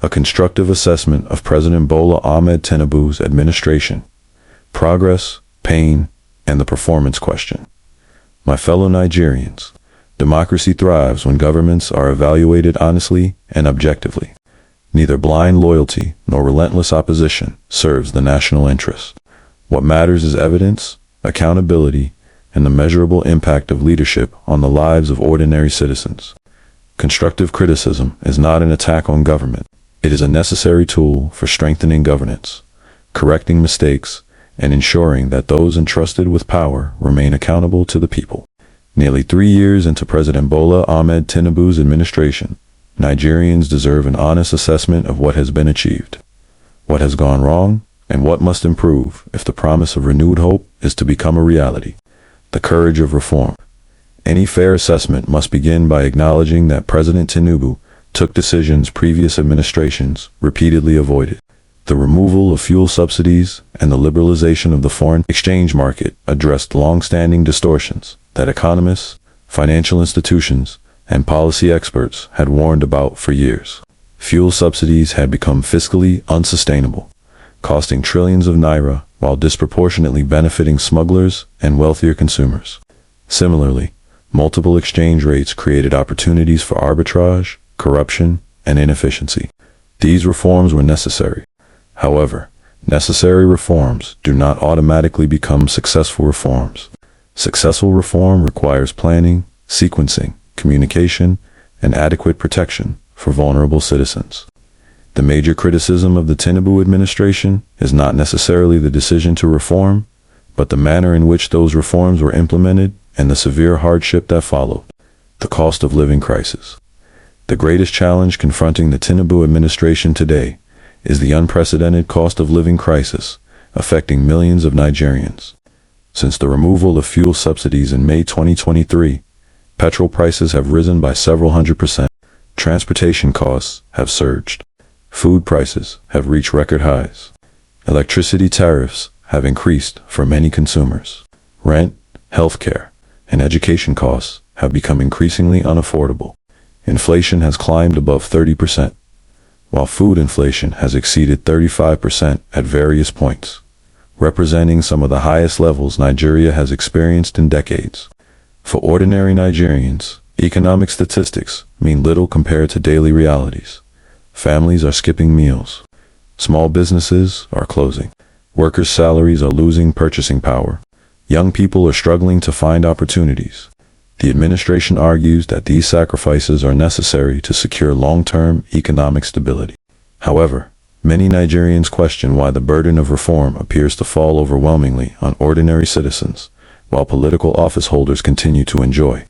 A constructive assessment of President Bola Tinubu's administration, progress, pain, and the performance question. My fellow Nigerians, democracy thrives when governments are evaluated honestly and objectively. Neither blind loyalty nor relentless opposition serves the national interest. What matters is evidence, accountability, and the measurable impact of leadership on the lives of ordinary citizens. Constructive criticism is not an attack on government. It is a necessary tool for strengthening governance, correcting mistakes, and ensuring that those entrusted with power remain accountable to the people. Nearly 3 years into President Bola Tinubu's administration, Nigerians deserve an honest assessment of what has been achieved, what has gone wrong, and what must improve if the promise of renewed hope is to become a reality. The courage of reform. Any fair assessment must begin by acknowledging that President Tinubu took decisions previous administrations repeatedly avoided. The removal of fuel subsidies and the liberalization of the foreign exchange market addressed long-standing distortions that economists, financial institutions, and policy experts had warned about for years. Fuel subsidies had become fiscally unsustainable, costing trillions of naira while disproportionately benefiting smugglers and wealthier consumers. Similarly, multiple exchange rates created opportunities for arbitrage, corruption, and inefficiency. These reforms were necessary. However, necessary reforms do not automatically become successful reforms. Successful reform requires planning, sequencing, communication, and adequate protection for vulnerable citizens. The major criticism of the Tinubu administration is not necessarily the decision to reform, but the manner in which those reforms were implemented and the severe hardship that followed. The cost of living crisis. The greatest challenge confronting the Tinubu administration today is the unprecedented cost of living crisis affecting millions of Nigerians. Since the removal of fuel subsidies in May 2023, petrol prices have risen by several 100%. Transportation costs have surged. Food prices have reached record highs. Electricity tariffs have increased for many consumers. Rent, healthcare, and education costs have become increasingly unaffordable. Inflation has climbed above 30%, while food inflation has exceeded 35% at various points, representing some of the highest levels Nigeria has experienced in decades. For ordinary Nigerians, economic statistics mean little compared to daily realities. Families are skipping meals. Small businesses are closing. Workers' salaries are losing purchasing power. Young people are struggling to find opportunities. The administration argues that these sacrifices are necessary to secure long-term economic stability. However, many Nigerians question why the burden of reform appears to fall overwhelmingly on ordinary citizens, while political office holders continue to enjoy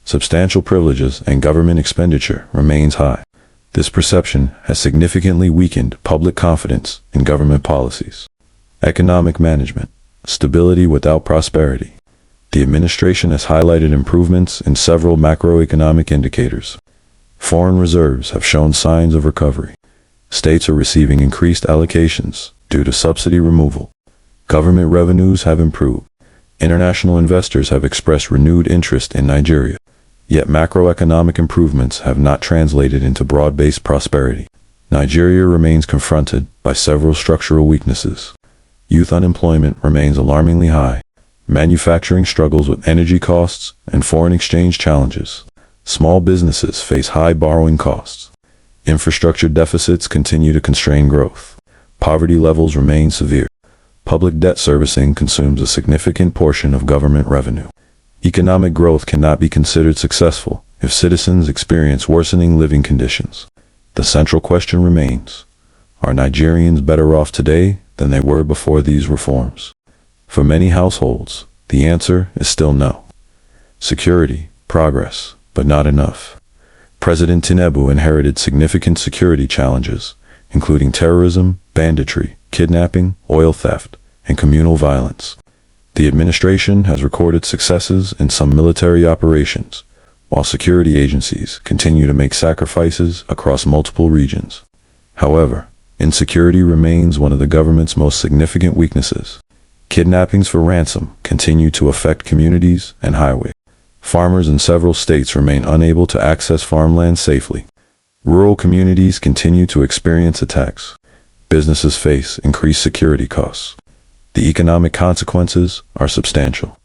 substantial privileges and government expenditure remains high. This perception has significantly weakened public confidence in government policies. Economic management. Stability without prosperity. The administration has highlighted improvements in several macroeconomic indicators. Foreign reserves have shown signs of recovery. States are receiving increased allocations due to subsidy removal. Government revenues have improved. International investors have expressed renewed interest in Nigeria. Yet macroeconomic improvements have not translated into broad-based prosperity. Nigeria remains confronted by several structural weaknesses. Youth unemployment remains alarmingly high. Manufacturing struggles with energy costs and foreign exchange challenges. Small businesses face high borrowing costs. Infrastructure deficits continue to constrain growth. Poverty levels remain severe. Public debt servicing consumes a significant portion of government revenue. Economic growth cannot be considered successful if citizens experience worsening living conditions. The central question remains: are Nigerians better off today than they were before these reforms? For many households, the answer is still no. Security, progress, but not enough. President Tinubu inherited significant security challenges, including terrorism, banditry, kidnapping, oil theft, and communal violence. The administration has recorded successes in some military operations, while security agencies continue to make sacrifices across multiple regions. However, insecurity remains one of the government's most significant weaknesses. Kidnappings for ransom continue to affect communities and highways. Farmers in several states remain unable to access farmland safely. Rural communities continue to experience attacks. Businesses face increased security costs. The economic consequences are substantial.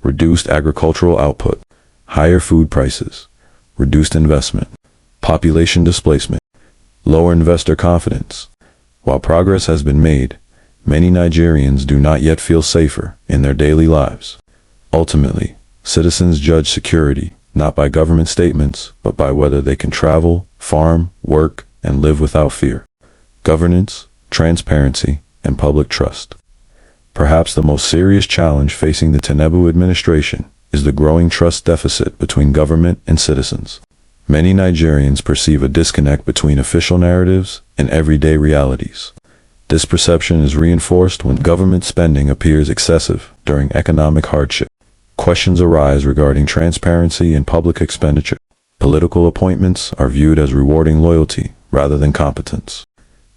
Reduced agricultural output, higher food prices, reduced investment, population displacement, lower investor confidence. While progress has been made, many Nigerians do not yet feel safer in their daily lives. Ultimately, citizens judge security not by government statements, but by whether they can travel, farm, work, and live without fear. Governance, transparency, and public trust. Perhaps the most serious challenge facing the Tinubu administration is the growing trust deficit between government and citizens. Many Nigerians perceive a disconnect between official narratives and everyday realities. This perception is reinforced when government spending appears excessive during economic hardship. Questions arise regarding transparency in public expenditure. Political appointments are viewed as rewarding loyalty rather than competence.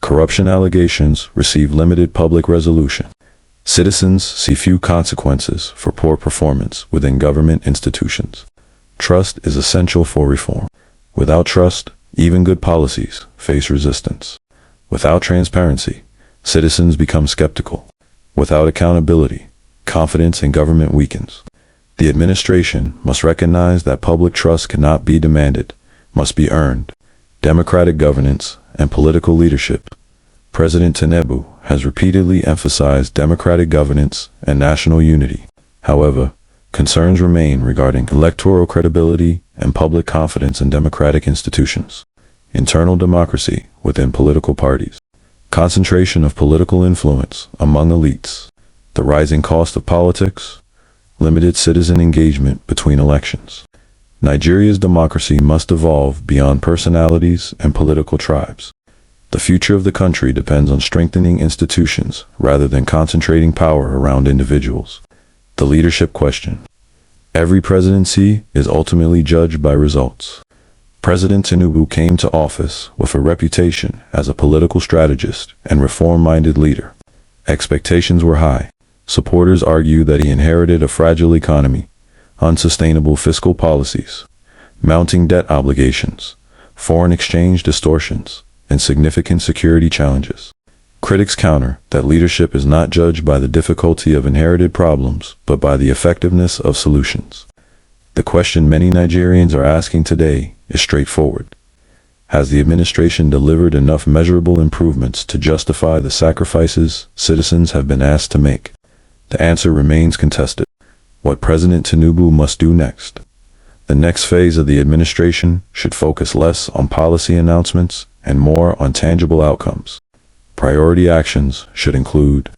Corruption allegations receive limited public resolution. Citizens see few consequences for poor performance within government institutions. Trust is essential for reform. Without trust, even good policies face resistance. Without transparency, citizens become skeptical. Without accountability, confidence in government weakens. The administration must recognize that public trust cannot be demanded, must be earned. Democratic governance and political leadership. President Tinubu has repeatedly emphasized democratic governance and national unity. However, concerns remain regarding electoral credibility and public confidence in democratic institutions. Internal democracy within political parties. Concentration of political influence among elites. The rising cost of politics. Limited citizen engagement between elections. Nigeria's democracy must evolve beyond personalities and political tribes. The future of the country depends on strengthening institutions rather than concentrating power around individuals. The leadership question. Every presidency is ultimately judged by results. President Tinubu came to office with a reputation as a political strategist and reform-minded leader. Expectations were high. Supporters argue that he inherited a fragile economy, unsustainable fiscal policies, mounting debt obligations, foreign exchange distortions, and significant security challenges. Critics counter that leadership is not judged by the difficulty of inherited problems, but by the effectiveness of solutions. The question many Nigerians are asking today is straightforward. Has the administration delivered enough measurable improvements to justify the sacrifices citizens have been asked to make? The answer remains contested. What President Tinubu must do next. The next phase of the administration should focus less on policy announcements and more on tangible outcomes. Priority actions should include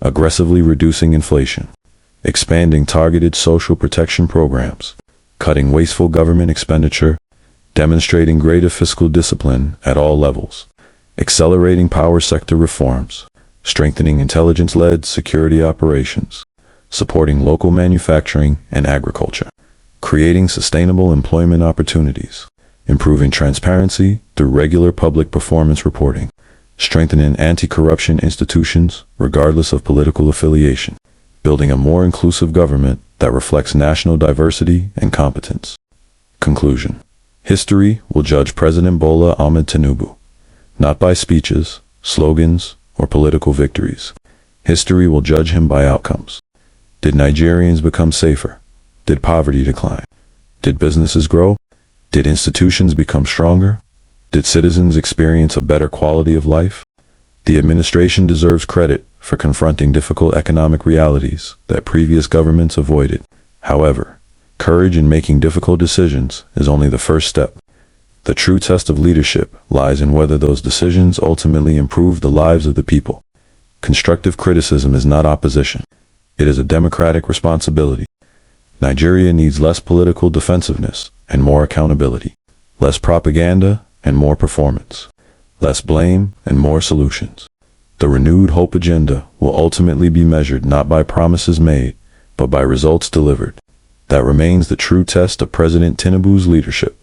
aggressively reducing inflation, expanding targeted social protection programs, cutting wasteful government expenditure, demonstrating greater fiscal discipline at all levels, accelerating power sector reforms, strengthening intelligence-led security operations, supporting local manufacturing and agriculture, creating sustainable employment opportunities, improving transparency through regular public performance reporting, strengthening anti-corruption institutions regardless of political affiliation, building a more inclusive government that reflects national diversity and competence. Conclusion. History will judge President Bola Tinubu, not by speeches, slogans, or political victories. History will judge him by outcomes. Did Nigerians become safer? Did poverty decline? Did businesses grow? Did institutions become stronger? Did citizens experience a better quality of life? The administration deserves credit for confronting difficult economic realities that previous governments avoided. However, courage in making difficult decisions is only the first step. The true test of leadership lies in whether those decisions ultimately improve the lives of the people. Constructive criticism is not opposition. It is a democratic responsibility. Nigeria needs less political defensiveness and more accountability, less propaganda and more performance, less blame and more solutions. The renewed hope agenda will ultimately be measured not by promises made, but by results delivered. That remains the true test of President Tinubu's leadership.